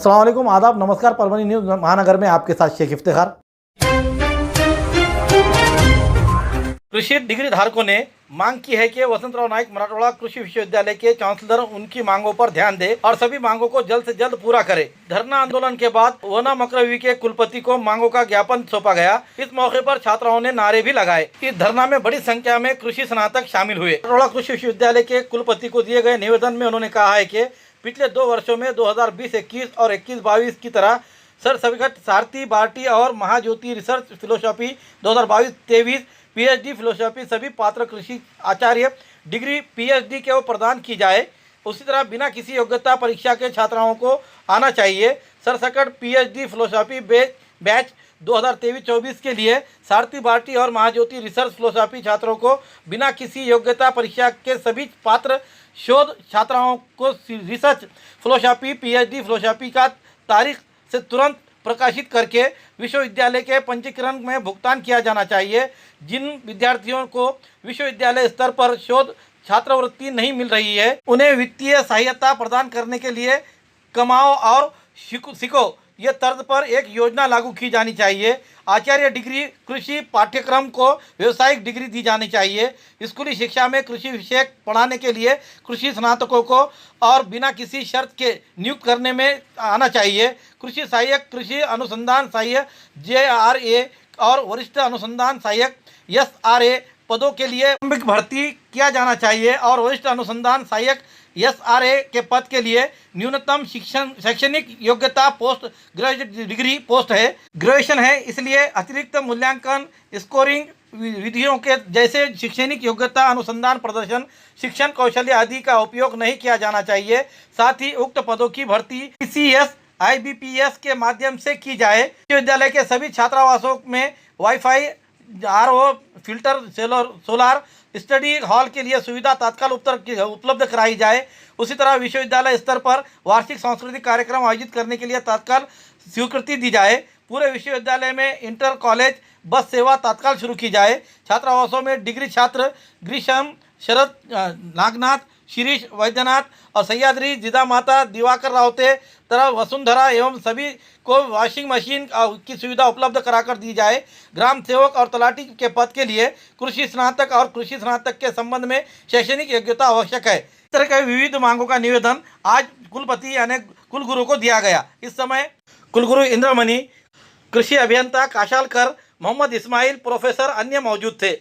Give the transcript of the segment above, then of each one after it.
अस्सलाम वालेकुम, आदाब, नमस्कार। परभनी न्यूज़ महानगर में आपके साथ शेख इफ्तिखार। कृषि डिग्री धारकों ने मांग की है कि वसंतराव नाईक मराठवाड़ा कृषि विश्वविद्यालय के चांसलर उनकी मांगों पर ध्यान दे और सभी मांगों को जल्द से जल्द पूरा करे। धरना आंदोलन के बाद वना मकरवी के कुलपति को मांगों का ज्ञापन सौंपा गया। इस मौके पर छात्राओं ने नारे भी लगाए। इस धरना में बड़ी संख्या में कृषि स्नातक शामिल हुए। मराठवाड़ा कृषि विश्वविद्यालय के कुलपति को दिए गए निवेदन में उन्होंने कहा है कि पिछले 2 वर्षों में 2020-21 और 21-22 की तरह सरसविकट सारथी बार्टी और महाज्योति रिसर्च फिलोसॉफी 2022-23 पीएचडी फिलोसॉफी सभी पात्र कृषि आचार्य डिग्री पीएचडी को प्रदान की जाए। उसी तरह बिना किसी योग्यता परीक्षा के छात्राओं को आना चाहिए। सरसकट पीएचडी फिलोसॉफी बैच 2023-24 के लिए सारथी बार्टी और महाज्योति रिसर्च फिलोसॉफी छात्रों को बिना किसी योग्यता परीक्षा के सभी पात्र शोध छात्राओं को रिसर्च फिलोसॉफी पीएचडी फिलोसॉफी का तारीख से तुरंत प्रकाशित करके विश्वविद्यालय के पंजीकरण में भुगतान किया जाना चाहिए। जिन विद्यार्थियों को विश्वविद्यालय स्तर पर शोध छात्रवृत्ति नहीं मिल रही है, उन्हें वित्तीय सहायता प्रदान करने के लिए कमाओ और सीखो ये तर्ज पर एक योजना लागू की जानी चाहिए। आचार्य डिग्री कृषि पाठ्यक्रम को व्यावसायिक डिग्री दी जानी चाहिए। स्कूली शिक्षा में कृषि विषय पढ़ाने के लिए कृषि स्नातकों को और बिना किसी शर्त के नियुक्त करने में आना चाहिए। कृषि सहायक, कृषि अनुसंधान सहायक JRA और वरिष्ठ अनुसंधान सहायक SRA पदों के लिए भर्ती किया जाना चाहिए और वरिष्ठ अनुसंधान सहायक SRA के पद के लिए न्यूनतम शैक्षणिक योग्यता पोस्ट ग्रेजुएट डिग्री पोस्ट है, ग्रेजुएशन है। इसलिए अतिरिक्त मूल्यांकन स्कोरिंग विधियों के जैसे शैक्षणिक योग्यता, अनुसंधान प्रदर्शन, शिक्षण कौशल्य आदि का उपयोग नहीं किया जाना चाहिए। साथ ही उक्त पदों की भर्ती PCS IBPS के माध्यम से की जाए। विश्वविद्यालय के सभी छात्रावासों में wifi, RO, filter, solar study hall के लिए सुविधा तत्काल उपलब्ध कराई जाए। उसी तरह विश्वविद्यालय स्तर पर वार्षिक सांस्कृतिक कार्यक्रम आयोजित करने के लिए तत्काल स्वीकृति दी जाए। पूरे विश्वविद्यालय में इंटर कॉलेज बस सेवा तत्काल शुरू की जाए। छात्रावासों में डिग्री छात्र ग्रीष्म, शरद, नागनाथ, शिरीष, वैद्यनाथ और सह्याद्री, जिदा माता, दिवाकर रावते तरह वसुंधरा एवं सभी को वॉशिंग मशीन की सुविधा उपलब्ध कराकर दी जाए। ग्राम सेवक और तलाटी के पद के लिए कृषि स्नातक और कृषि स्नातक के संबंध में शैक्षणिक योग्यता आवश्यक है। इस तरह के विविध मांगों का निवेदन आज कुलपति यानी कुलगुरु को दिया गया। इस समय कुलगुरु इंद्रमणि, कृषि अभियंता काशालकर, मोहम्मद इस्माइल, प्रोफेसर अन्य मौजूद थे।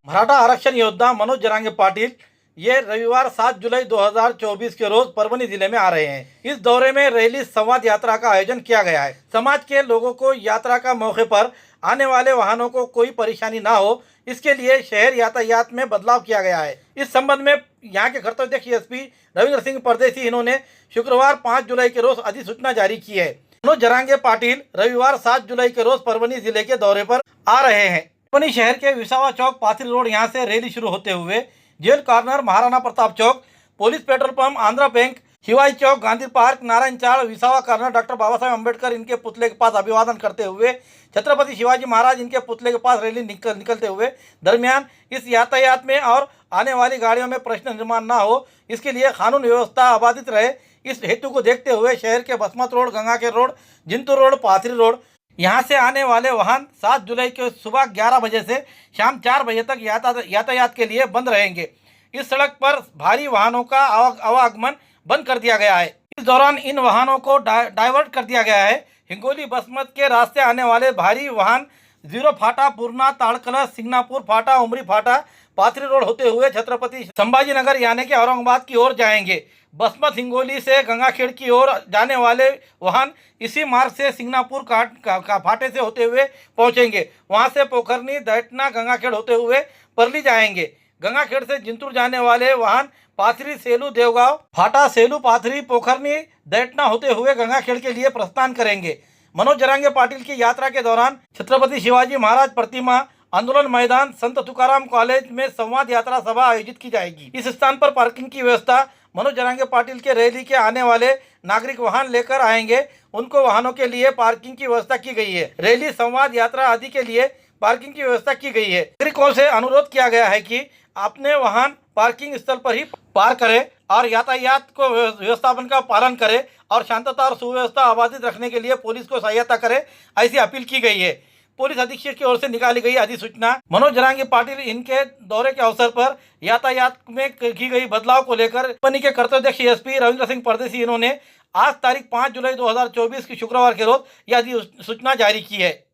मराठा आरक्षण योद्धा मनोज जरांगे पाटिल ये रविवार 7 जुलाई 2024 के रोज परभनी जिले में आ रहे हैं। इस दौरे में रैली संवाद यात्रा का आयोजन किया गया है। समाज के लोगों को यात्रा का मौके पर आने वाले वाहनों को कोई परेशानी ना हो, इसके लिए शहर यातायात में बदलाव किया गया है। इस संबंध में यहाँ के कर्तव्यदक्ष SP रविंद्र सिंह परदेसी इन्होंने शुक्रवार 5 जुलाई के रोज अधिसूचना जारी की है। मनोज जरांगे पाटिल रविवार 7 जुलाई के रोज परभनी जिले के दौरे पर आ रहे हैं। परभनी शहर के विसावा चौक, पाथरी रोड यहाँ से रैली शुरू होते हुए jail corner, Maharana Pratap Chowk, police petrol pump, Andhra bank, Shivaji Chowk, Gandhi park, Narayan Chad, Visawa corner, doctor Baba Saheb Ambedkar इनके पुतले के पास अभिवादन करते हुए छत्रपति शिवाजी महाराज इनके पुतले के पास रैली निकलते हुए दरमियान इस यातायात में और आने वाली गाड़ियों में प्रश्न निर्माण ना हो, इसके लिए कानून व्यवस्था अबाधित रहे। इस हेतु को देखते हुए शहर के Basmat road, Gangakhed road, Jintur road, Pathri road यहाँ से आने वाले वाहन 7 जुलाई के सुबह 11 बजे से शाम 4 बजे तक यातायात के लिए बंद रहेंगे। इस सड़क पर भारी वाहनों का आवागमन बंद कर दिया गया है। इस दौरान इन वाहनों को डाइवर्ट कर दिया गया है। हिंगोली बसमत के रास्ते आने वाले भारी वाहन 0 फाटा, पूर्णा, ताड़कला, सिंगनापुर फाटा, उमरी फाटा, पाथरी रोड होते हुए छत्रपति संभाजी नगर यानी कि औरंगाबाद की ओर जाएंगे। बसमत हिंगोली से गंगाखेड़ की ओर जाने वाले वाहन इसी मार्ग से सिंगनापुर का फाटे से होते हुए पहुंचेंगे। वहां से पोखरनी, दैटना, गंगाखेड़ होते हुए परली जाएंगे। गंगाखेड़ से जिंतूर जाने वाले वाहन पाथरी, सेलू, देवगांव फाटा, सेलू, पाथरी, पोखरनी, दैटना होते हुए गंगाखेड़ के लिए प्रस्थान करेंगे। मनोज जरांगे पाटिल की यात्रा के दौरान छत्रपति शिवाजी महाराज प्रतिमा, आंदोलन मैदान, संत तुकाराम कॉलेज में संवाद यात्रा सभा आयोजित की जाएगी। इस स्थान पर पार्किंग की व्यवस्था मनोज जरांगे पाटिल के रैली के आने वाले नागरिक वाहन लेकर आएंगे, उनको वाहनों के लिए पार्किंग की व्यवस्था की गई है। रैली, संवाद यात्रा आदि के लिए पार्किंग की व्यवस्था की गई है। नागरिकों से अनुरोध किया गया है कि अपने वाहन पार्किंग स्थल पर ही पार्क करें और यातायात को व्यवस्थापन का पालन करे और शांतता और सुव्यवस्था आबादित रखने के लिए पुलिस को सहायता करे, ऐसी अपील की गई है। पुलिस अधीक्षक की ओर से निकाली गई अधिसूचना। मनोज जरांगी पाटिल इनके दौरे के अवसर पर यातायात में की गई बदलाव को लेकर कंपनी के कर्तव्यदक्ष एसपी रविंद्र सिंह परदेसी इन्होंने आज तारीख 5 जुलाई 2024 की शुक्रवार के रोज यह अधिसूचना जारी की है।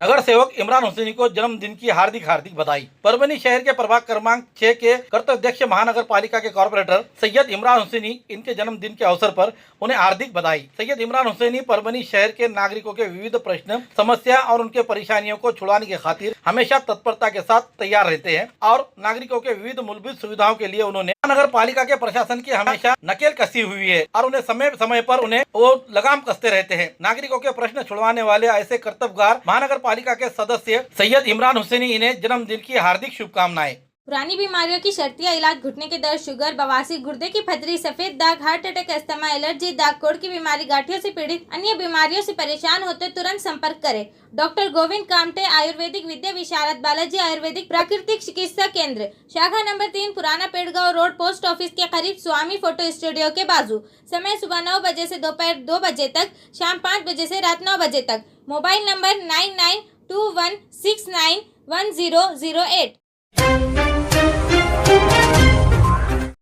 नगर सेवक इमरान हुसैनी को जन्मदिन की हार्दिक बधाई। परभनी शहर के प्रभाग क्रमांक 6 के कर्तव्यदक्ष महानगर पालिका के कॉर्पोरेटर सैयद इमरान हुसैनी इनके जन्मदिन के अवसर पर उन्हें हार्दिक बधाई। सैयद इमरान हुसैनी परभनी शहर के नागरिकों के विविध प्रश्न, समस्या और उनके परेशानियों को छुड़ाने के खातिर हमेशा तत्परता के साथ तैयार रहते हैं और नागरिकों के विविध मूलभूत सुविधाओं के लिए उन्होंने महानगर पालिका के प्रशासन की हमेशा नकेल कसी हुई है और उन्हें समय समय पर उन्हें वो लगाम कसते रहते हैं। नागरिकों के प्रश्न छुड़वाने वाले ऐसे कर्तव्यगार महानगर पालिका के सदस्य सैयद इमरान हुसैनी इन्हें जन्मदिन की हार्दिक शुभकामनाएं। पुरानी बीमारियों की शर्तिया इलाज, घुटने के दर्द, शुगर, बवासीर, गुर्दे की पथरी, सफेद दाग, हार्ट अटैक, अस्थमा, एलर्जी, दाग कोड़ की बीमारी, गांठियों से पीड़ित अन्य बीमारियों से परेशान होते तुरंत संपर्क करें। डॉक्टर गोविंद कामटे, आयुर्वेदिक विद्या विशारद, बालाजी आयुर्वेदिक प्राकृतिक चिकित्सा केंद्र, शाखा नंबर 3, पुराना पेड़गांव रोड, पोस्ट ऑफिस के करीब, स्वामी फोटो स्टूडियो के बाजू। समय सुबह 9 बजे से दोपहर 2 बजे तक, शाम 5 बजे से रात 9 बजे तक। Mobile number 9921691008।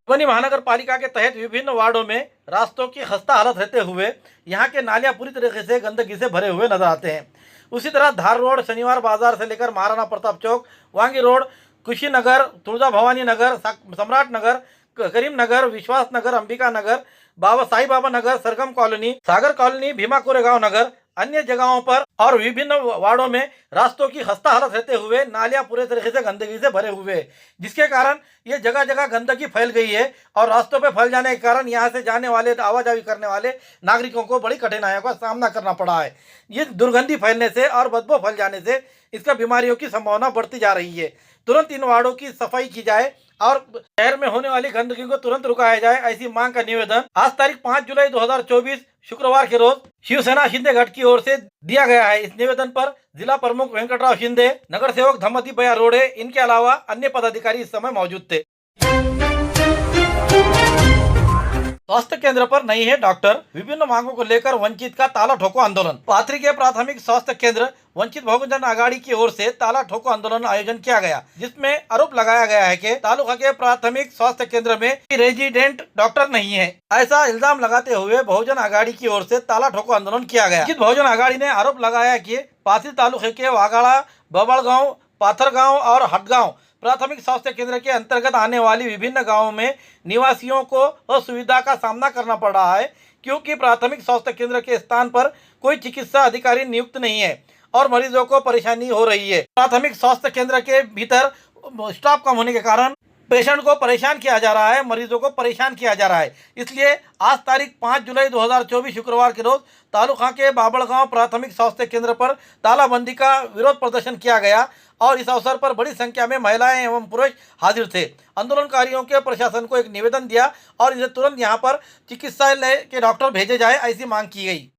परभनी महानगर पालिका के तहत विभिन्न वार्डों में रास्तों की खस्ता हालत रहते हुए यहाँ के नालियाँ पूरी तरीके से गंदगी से भरे हुए नजर आते हैं। उसी तरह धार रोड, शनिवार बाजार से लेकर महाराणा प्रताप चौक, वांगी रोड, कुशीनगर, तुळजा भवानी नगर, सम्राट नगर, करीम नगर, विश्वास नगर, अंबिका नगर, साई बाबा नगर, सरगम कॉलोनी, सागर कॉलोनी, भीमा कोरेगांव नगर, अन्य जगहों पर और विभिन्न वार्डों में रास्तों की खस्ता हालत रहते हुए नालियां पूरे तरीके से गंदगी से भरे हुए हैं, जिसके कारण ये जगह जगह गंदगी फैल गई है और रास्तों पे फैल जाने के कारण यहाँ से जाने वाले, आवाजाही करने वाले नागरिकों को बड़ी कठिनाइयों का सामना करना पड़ा है। ये दुर्गंधी फैलने से और बदबू फैल जाने से इसका बीमारियों की संभावना बढ़ती जा रही है। तुरंत इन वार्डों की सफाई की जाए और शहर में होने वाली गंदगी को तुरंत रुकाया जाए, ऐसी मांग का निवेदन आज तारीख 5 जुलाई 2024 शुक्रवार के रोज शिवसेना शिंदे गढ़ की ओर से दिया गया है। इस निवेदन पर जिला प्रमुख वेंकटराव शिंदे, नगर सेवक धम्मती भैया रोडे, इनके अलावा अन्य पदाधिकारी इस समय मौजूद थे। स्वास्थ्य केंद्र पर नहीं है डॉक्टर, विभिन्न मांगों को लेकर वंचित का ताला ठोको आंदोलन। पाथरी के प्राथमिक स्वास्थ्य केंद्र वंचित बहुजन आघाड़ी की ओर से ताला ठोको आंदोलन आयोजन किया गया, जिसमें आरोप लगाया गया है कि तालुका के प्राथमिक स्वास्थ्य केंद्र में रेजिडेंट डॉक्टर नहीं है। ऐसा इल्जाम लगाते हुए बहुजन आघाड़ी की ओर से ताला ठोको आंदोलन किया गया। वंचित बहुजन आघाड़ी ने आरोप लगाया कि पाथरी तालुके के वागाड़ा, बबड़गांव, पाथरगांव और हटगांव प्राथमिक स्वास्थ्य केंद्र के अंतर्गत आने वाली विभिन्न गांवों में निवासियों को असुविधा का सामना करना पड़ रहा है, क्योंकि प्राथमिक स्वास्थ्य केंद्र के स्थान पर कोई चिकित्सा अधिकारी नियुक्त नहीं है और मरीजों को परेशानी हो रही है। प्राथमिक स्वास्थ्य केंद्र के भीतर स्टाफ कम होने के कारण पेशेंट को परेशान किया जा रहा है, मरीजों को परेशान किया जा रहा है। इसलिए आज तारीख 5 जुलाई 2024 शुक्रवार के रोज तालुका के बाबड़गांव प्राथमिक स्वास्थ्य केंद्र पर तालाबंदी का विरोध प्रदर्शन किया गया और इस अवसर पर बड़ी संख्या में महिलाएं एवं पुरुष हाजिर थे। आंदोलनकारियों के प्रशासन को एक निवेदन दिया और इसे तुरंत यहां पर चिकित्सालय के डॉक्टर भेजे जाए, ऐसी मांग की गई।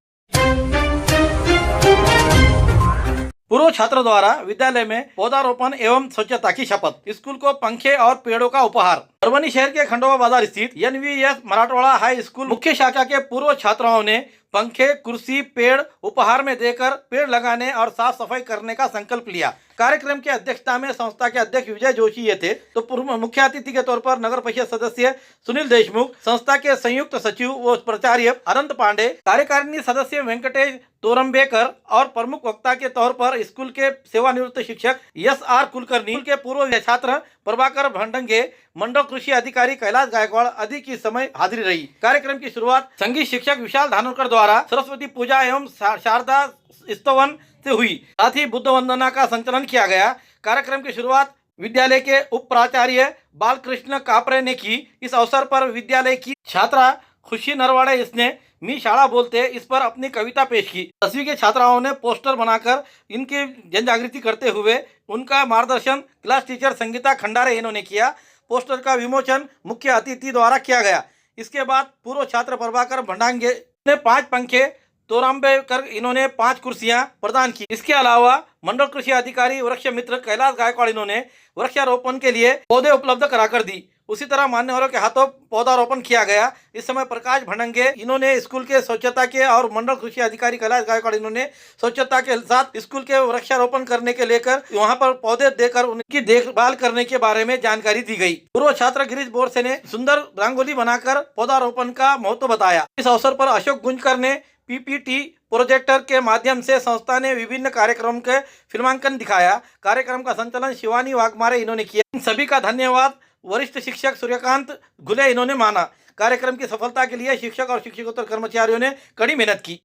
पूर्व छात्रों द्वारा विद्यालय में पौधारोपण एवं स्वच्छता की शपथ। स्कूल को पंखे और पेड़ों का उपहार। परभनी शहर के खंडोबा बाजार स्थित एनवीएस मराठवाड़ा हाई स्कूल मुख्य शाखा के पूर्व छात्राओं ने पंखे, कुर्सी, पेड़ उपहार में देकर पेड़ लगाने और साफ सफाई करने का संकल्प लिया। कार्यक्रम की अध्यक्षता में संस्था के अध्यक्ष विजय जोशी ये थे, तो मुख्य अतिथि के तौर पर नगर परिषद सदस्य सुनील देशमुख, संस्था के संयुक्त सचिव व प्राचार्य अनंत पांडे, कार्यकारिणी सदस्य वेंकटेश तोरंबेकर और प्रमुख वक्ता के तौर पर स्कूल के सेवानिवृत्त शिक्षक SR कुलकर्णी, स्कूल के पूर्व छात्र प्रभाकर भंडंगे, मंडल कृषि अधिकारी कैलाश गायकवाड़ आदि की समय हाजिरी रही। कार्यक्रम की शुरुआत संगीत शिक्षक विशाल धानोरकर द्वारा सरस्वती पूजा एवं शारदा स्तवन से हुई। साथ ही बुद्ध वंदना का संचालन किया गया। कार्यक्रम की शुरुआत विद्यालय के उप प्राचार्य बालकृष्ण कापरे ने की। इस अवसर पर विद्यालय की छात्रा खुशी नरवाड़े इसने मी शाला बोलते इस पर अपनी कविता पेश की। 10वीं के छात्राओं ने पोस्टर बनाकर इनकी जन जागृति करते हुए उनका मार्गदर्शन क्लास टीचर संगीता खंडारे इन्होंने किया। पोस्टर का विमोचन मुख्य अतिथि द्वारा किया गया। इसके बाद पूर्व छात्र प्रभाकर भंडांगे ने 5 पंखे, तोराम्बेकर इन्होंने 5 कुर्सियां प्रदान की। इसके अलावा मंडल कृषि अधिकारी वृक्ष मित्र कैलाश गायकवाड़ इन्होंने वृक्षारोपण के लिए पौधे उपलब्ध कराकर दी। उसी तरह मान्यवरों के हाथों पौधारोपण किया गया। इस समय प्रकाश भड़ंगे इन्होंने स्कूल के स्वच्छता के और मंडल कृषि अधिकारी कैलाश गायकवाड़ इन्होंने स्वच्छता के साथ स्कूल के वृक्षारोपण करने के लेकर वहां पर पौधे देकर उनकी देखभाल करने के बारे में जानकारी दी गई। पूर्व छात्र गिरीश बोरसे ने सुंदर रंगोली बनाकर पौधारोपण का महत्व बताया। इस अवसर पर अशोक गुंजकर ने पीपीटी प्रोजेक्टर के माध्यम से संस्था ने विभिन्न कार्यक्रम के फिल्मांकन दिखाया। कार्यक्रम का संचालन शिवानी वाघमारे इन्होंने किया। इन सभी का धन्यवाद वरिष्ठ शिक्षक सूर्यकांत घुले इन्होंने माना। कार्यक्रम की सफलता के लिए शिक्षक और शिक्षकोत्तर कर्मचारियों ने कड़ी मेहनत की।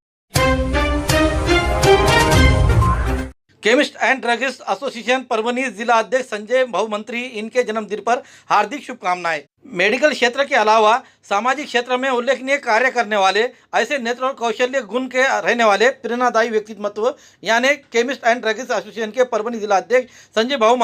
Chemist and druggist association Parbhani जिला अध्यक्ष संजय भाऊ मंत्री इनके जन्मदिन पर हार्दिक शुभकामनाएं। मेडिकल क्षेत्र के अलावा सामाजिक क्षेत्र में उल्लेखनीय कार्य करने वाले ऐसे नेत्र और कौशल्य गुण के रहने वाले प्रेरणादायी व्यक्तित्व यानी केमिस्ट एंड ड्रगिस्ट एसोसिएशन के परभनी जिला अध्यक्ष संजय भाऊ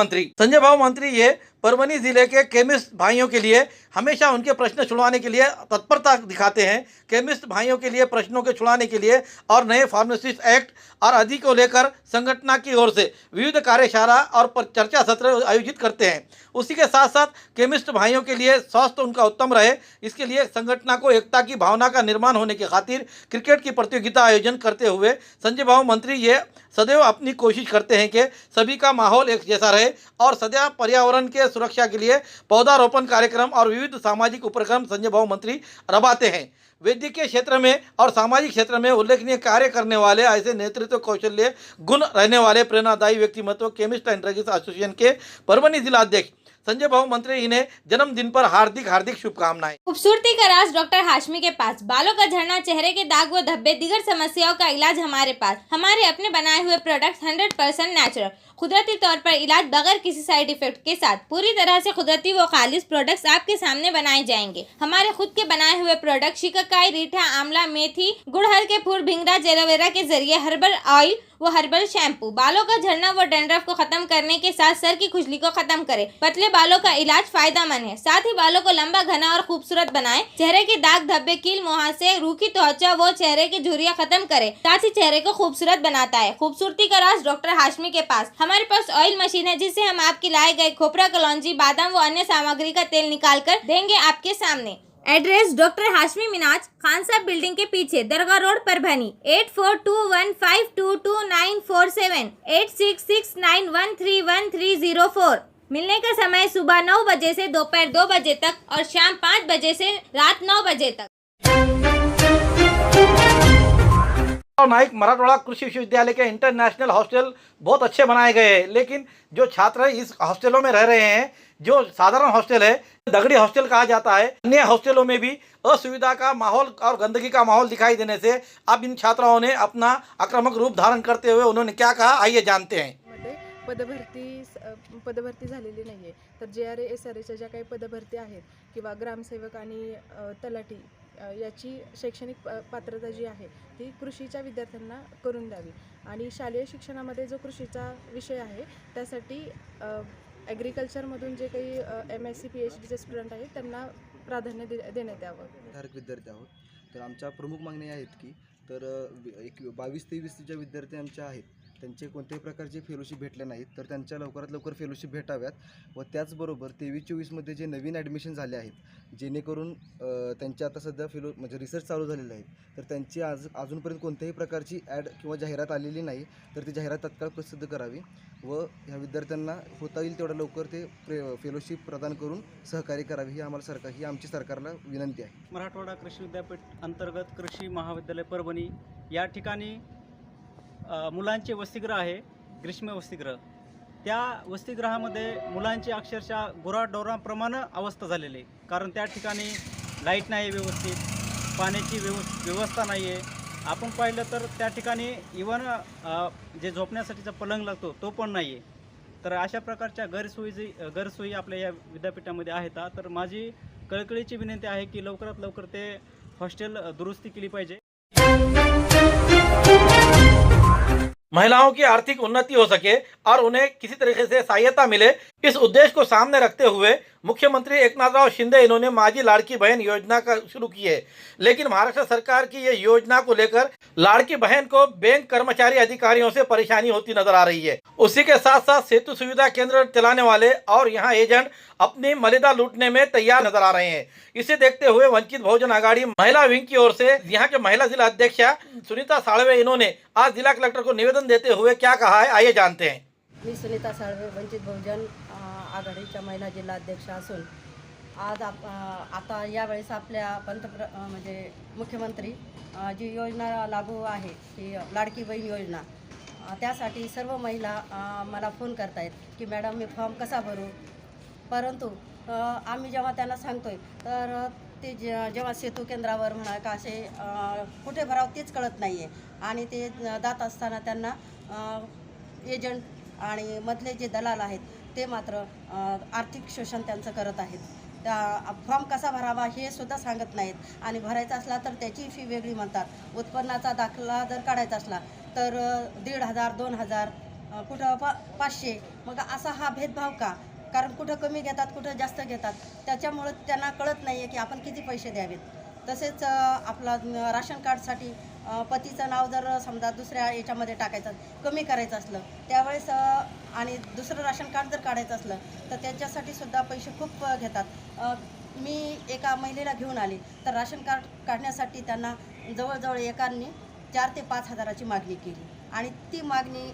मंत्री ये परभनी जिले के केमिस्ट भाइयों के लिए हमेशा उनके प्रश्न छुड़वाने के लिए तत्परता दिखाते हैं। केमिस्ट भाइयों के लिए प्रश्नों के छुड़ाने के लिए और नए फार्मासिस्ट एक्ट और आदि को लेकर संगठन की ओर से विविध कार्यशाला और चर्चा सत्र आयोजित करते हैं। उसी के साथ साथ केमिस्ट भाइयों के लिए स्वास्थ्य उनका उत्तम रहे, इसके लिए संगठन को एकता की भावना का निर्माण होने के खातिर क्रिकेट की प्रतियोगिता आयोजन करते हुए संजय भाऊ मंत्री ये सदैव अपनी कोशिश करते हैं कि सभी का माहौल एक जैसा रहे और सदैव पर्यावरण के सुरक्षा के लिए पौधारोपण कार्यक्रम और विविध सामाजिक उपक्रम संजय भाऊ मंत्री रबाते हैं। वैद्यकीय क्षेत्र में और सामाजिक क्षेत्र में उल्लेखनीय कार्य करने वाले ऐसे नेतृत्व कौशल्य गुण रहने वाले प्रेरणादायी व्यक्तित्व केमिस्ट एंड ड्रगिस्ट एसोसिएशन के परभनी जिला अध्यक्ष संजय भाऊ मंत्री इन्हें जन्मदिन पर हार्दिक शुभकामनाएं। खूबसूरती का राज डॉक्टर हाशमी के पास। बालों का झड़ना, चेहरे के दाग व धब्बे, दीगर समस्याओं का इलाज हमारे पास। हमारे अपने बनाए हुए प्रोडक्ट्स 100% नेचुरल, कुदरती तौर पर इलाज बगैर किसी साइड इफेक्ट के साथ पूरी तरह से कुदरती व खालिश प्रोडक्ट्स आपके सामने बनाए जाएंगे। हमारे खुद के बनाए हुए प्रोडक्ट शिकाकाई, रीठा, आंवला, मेथी, गुड़हल के फूल, भिंगरा, एलोवेरा के जरिए हर्बल ऑयल वो हर्बल शैम्पू बालों का झड़ना व डैंड्रफ को खत्म करने के साथ सर की खुजली को खत्म करे। पतले बालों का इलाज फायदेमंद है, साथ ही बालों को लंबा, घना और खूबसूरत बनाए। चेहरे के दाग, धब्बे, कील, मुहासे, रूखी त्वचा वो चेहरे की झुर्रियां खत्म करे, साथ ही चेहरे को खूबसूरत बनाता है। खूबसूरती का राज डॉक्टर हाशमी के पास। हमारे पास ऑयल मशीन है जिससे हम आपकी लाए गए खोपरा, कलौंजी, बादाम व अन्य सामग्री का तेल निकाल कर देंगे आपके सामने। एड्रेस डॉक्टर हाशमी मिनाज, खान साहब बिल्डिंग के पीछे, दरगाह रोड, परभनी। 8421522947 8669131304। मिलने का समय सुबह 9 बजे से दोपहर 2 बजे तक और शाम 5 बजे से रात 9 बजे तक। नाइक मराठवाड़ा कृषि विश्वविद्यालय के इंटरनेशनल हॉस्टल बहुत अच्छे बनाए गए हैं, लेकिन जो छात्र इस हॉस्टलों में रह रहे हैं, जो साधारण हॉस्टल है, दगड़ी हॉस्टल कहा जाता है, अन्य हॉस्टलों में भी असुविधा का माहौल और गंदगी का माहौल दिखाई देने से अब इन छात्राओं ने अपना आक्रामक रूप धारण करते हुए उन्होंने क्या कहा, आइए जानते हैं। पदभरती झालेली नाही आहे, तर JRA-SRAच्या ज्या काही पदभरती आहेत किंवा ग्रामसेवक आणि तलाठी याची शैक्षणिक पात्रता जी आहे ती कृषीच्या विद्यार्थ्यांना करून द्यावी आणि शालेय शिक्षणामध्ये जो कृषीचा विषय आहे त्यासाठी ॲग्रिकल्चरमधून जे काही MSc PhDचे स्टुडंट आहेत त्यांना प्राधान्य देण्यात यावं। धारक विद्यार्थी आहोत, तर आमच्या प्रमुख मागण्या आहेत की तर 22 ते 23 ज्या विद्यार्थी आमच्या आहेत त्यांचे कोणत्याही प्रकारचे फेलोशिप भेटले नाहीत, तर त्यांच्या लवकरात लवकर फेलोशिप भेटाव्यात व त्याचबरोबर 23-24मध्ये जे नवीन ॲडमिशन झाले आहेत जेणेकरून त्यांचे आता सध्या म्हणजे रिसर्च चालू झालेले आहेत, तर त्यांची अजूनपर्यंत कोणत्याही प्रकारची ॲड किंवा जाहिरात आलेली नाही, तर ती जाहिरात तात्काळ प्रसिद्ध करावी व ह्या विद्यार्थ्यांना होता येईल तेवढ्या लवकर ते फेलोशिप प्रदान करून सहकार्य करावी ही आमची सरकारला विनंती आहे। मराठवाडा कृषी विद्यापीठ अंतर्गत कृषी महाविद्यालय परभणी या ठिकाणी मुलांचे वसतिगृह आहे, ग्रीष्म वसतिगृह। त्या वसतिगृहामध्ये मुलांची अक्षरशः गुराढोरांप्रमाणे अवस्था झालेली आहे, कारण त्या ठिकाणी लाईट नाही आहे, व्यवस्थित पाण्याची व्यवस्था नाही आहे। आपण पाहिलं तर त्या ठिकाणी इवन जे झोपण्यासाठीचा पलंग लागतो तो पण नाही आहे। तर अशा प्रकारच्या गैरसोयी आपल्या या विद्यापीठामध्ये आहेत। तर माझी कळकळीची विनंती आहे की लवकरात लवकर ते हॉस्टेल दुरुस्ती केली पाहिजे। महिलाओं की आर्थिक उन्नति हो सके और उन्हें किसी तरीके से सहायता मिले, इस उद्देश्य को सामने रखते हुए मुख्यमंत्री एकनाथराव शिंदे इन्होंने माझी लाड़की बहन योजना का शुरू की है, लेकिन महाराष्ट्र सरकार की ये योजना को लेकर लाड़की बहन को बैंक कर्मचारी अधिकारियों से परेशानी होती नजर आ रही है। उसी के साथ साथ सेतु सुविधा केंद्र चलाने वाले और यहाँ एजेंट अपनी मलिदा लूटने में तैयार नजर आ रहे हैं। इसे देखते हुए वंचित बहुजन आघाड़ी महिला विंग की ओर से यहाँ के महिला जिला अध्यक्षा सुनीता साळवे इन्होंने आज जिला कलेक्टर को निवेदन देते हुए क्या कहा है, आइए जानते हैं। मी सुनीता साळवे वंचित बहुजन आघाडीच्या महिला जिल्हा अध्यक्ष असून आज आता यावेळेस आपल्या म्हणजे मुख्यमंत्री जी योजना लागू आहे की लाडकी बहीण योजना, त्यासाठी सर्व महिला मला फोन करतायत की मॅडम मी फॉर्म कसा भरू, परंतु आम्ही जेव्हा त्यांना सांगतोय तर ते जेव्हा सेतू केंद्रावर म्हणा का असे कुठे भरावं तेच कळत नाही आहे आणि ते जात असताना त्यांना एजंट आणि मधले जे दलाल आहेत ते मात्र आर्थिक शोषण त्यांचं करत आहेत। त्या फॉर्म कसा भरावा हे सुद्धा सांगत नाहीत आणि भरायचा असला तर त्याची फी वेगळी म्हणतात। उत्पन्नाचा दाखला जर काढायचा असला तर 1,500 2,000 कुठं 500, मग असा हा भेदभाव का? कारण कुठं कमी घेतात कुठं जास्त घेतात, त्याच्यामुळे त्यांना कळत नाही आहे की आपण किती पैसे द्यावेत। तसेच आपला राशन कार्डसाठी पतीचं नाव जर समजा दुसऱ्या याच्यामध्ये टाकायचं कमी करायचं असलं त्यावेळेस आणि दुसरं राशन कार्ड जर काढायचं असलं तर त्याच्यासाठी सुद्धा पैसे खूप घेतात। मी एका महिलेला घेऊन आले तर राशन कार्ड काढण्यासाठी त्यांना जवळजवळ एकांनी 4,000 ते 5,000ची मागणी केली आणि ती मागणी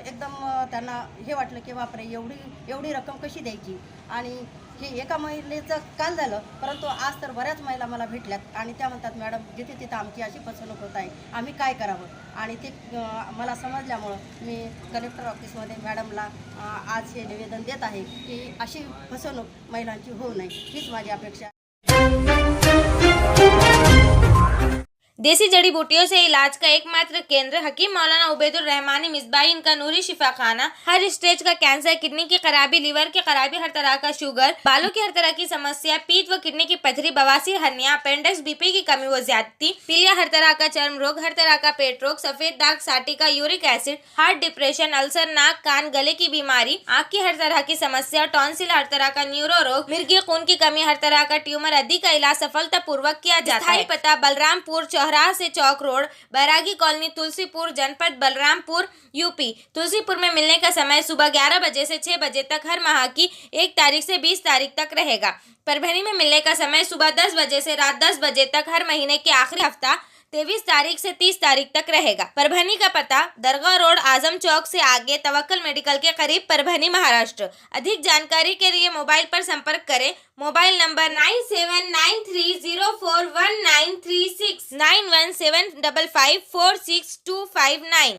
एकदम त्यांना हे वाटलं की बापरे एवढी रक्कम कशी द्यायची। आणि हे एका महिलेचं काल झालं, परंतु आज तर बऱ्याच महिला मला भेटल्यात आणि त्या म्हणतात मॅडम जिथे तिथं आमची अशी फसवणूक होत आहे, आम्ही काय करावं। आणि ते मला समजल्यामुळं मी कलेक्टर ऑफिसमध्ये मॅडमला आज हे निवेदन देत आहे की अशी फसवणूक महिलांची होऊ नये, हीच माझी अपेक्षा आहे। देसी जड़ी बूटियों से इलाज का एकमात्र केंद्र हकीम मौलाना उबैदुर रहमानी मिसबाही इनका नूरी शिफा खाना। हर स्टेज का कैंसर, किडनी की खराबी, लीवर की खराबी, हर तरह का शुगर, बालों की हर तरह की समस्या, पीठ व किडनी की पथरी, बवासीर, हर्निया, अपेंडिक्स, बीपी की कमी व ज्यादती, पीलिया, हर तरह का चर्म रोग, हर तरह का पेट रोग, सफेद दाग, sciatica, uric acid, heart, depression, ulcer, नाक कान गले की बीमारी, आँख की हर तरह की समस्या, टॉन्सिल, हर तरह का न्यूरो रोग, मिर्गी खून की कमी, हर तरह का ट्यूमर आदि का इलाज सफलतापूर्वक किया जाता है। पता बलरामपुर चौराहा से चौक रोड, बैरागी कॉलोनी, तुलसीपुर, जनपद बलरामपुर, यूपी। तुलसीपुर में मिलने का समय सुबह 11 बजे से 6 बजे तक हर माह की 1 तारीख से 20 तारीख तक रहेगा। परभणी में मिलने का समय सुबह 10 बजे से रात 10 बजे तक हर महीने के आखिरी हफ्ता 23 तारीख से 30 तारीख तक रहेगा। परभणी का पता दरगाह रोड, आजम चौक से आगे, तवक्कल मेडिकल के करीब, परभणी, महाराष्ट्र। अधिक जानकारी के लिए मोबाइल पर संपर्क करें। Mobile number 9793041936 9175546259।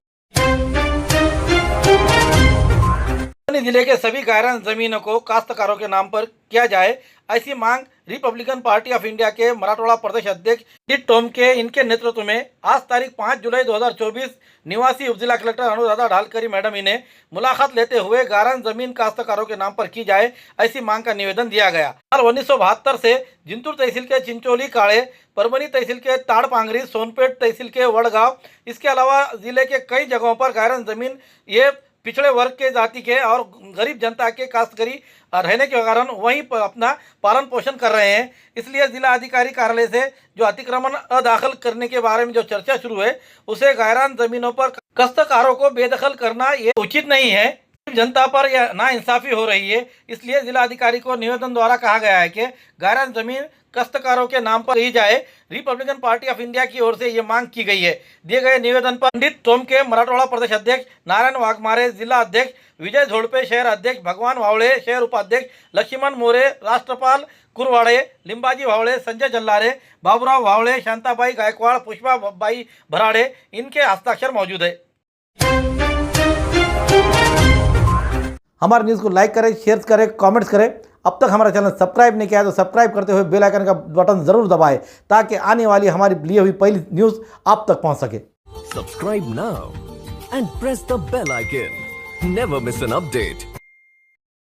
जिले के सभी गायरान जमीनों को काश्तकारों के नाम पर किया जाए, ऐसी मांग रिपब्लिकन पार्टी ऑफ इंडिया के मराठवाड़ा प्रदेश अध्यक्ष टिट टोमके इनके नेतृत्व में आज तारीख 5 जुलाई 2024 निवासी उपजिला कलेक्टर अनुराधा ढालकरी मैडम इन्हें मुलाकात लेते हुए गायरान जमीन काश्तकारों के नाम पर की जाए, ऐसी मांग का निवेदन दिया गया। साल 1972 से जिंतूर तहसील के चिंचोली काड़े, परभणी तहसील के ताड़पांगरी, सोनपेट तहसील के वड़गांव, इसके अलावा जिले के कई जगहों पर गायरान जमीन ये पिछड़े वर्ग के जाति के और गरीब जनता के काश्तकारी रहने के कारण वहीं पर अपना पालन पोषण कर रहे हैं। इसलिए जिला अधिकारी कार्यालय से जो अतिक्रमण अदाखल करने के बारे में जो चर्चा शुरू है, उसे गायरान जमीनों पर काश्तकारों को बेदखल करना ये उचित नहीं है। जनता पर यह नाइंसाफी हो रही है। इसलिए जिला अधिकारी को निवेदन द्वारा कहा गया है कि गायरान जमीन काश्तकारों के नाम पर की जाए। रिपब्लिकन पार्टी ऑफ इंडिया की ओर से ये मांग की गई है। दिए गए निवेदन पर पंडित टोमके मराठवाड़ा प्रदेश अध्यक्ष, नारायण वाघमारे जिला अध्यक्ष, विजय झोड़पे शहर अध्यक्ष, भगवान वावळे शहर उपाध्यक्ष, लक्ष्मण मोरे, राष्ट्रपाल कुरवाड़े, लिंबाजी वावळे, संजय जल्लारे, बाबूराव वावळे, शांताबाई गायकवाड़, पुष्पाबाई भराड़े इनके हस्ताक्षर मौजूद है। हमारे न्यूज़ को लाइक करें, शेयर करें, कमेंट्स करें। अब तक हमारा चैनल सब्सक्राइब नहीं किया तो सब्सक्राइब करते हुए बेल आइकन का बटन जरूर दबाएं ताकि आने वाली हमारी ली हुई पहली न्यूज़ आप तक पहुंच सके। Subscribe now and press the bell icon. Never miss an update.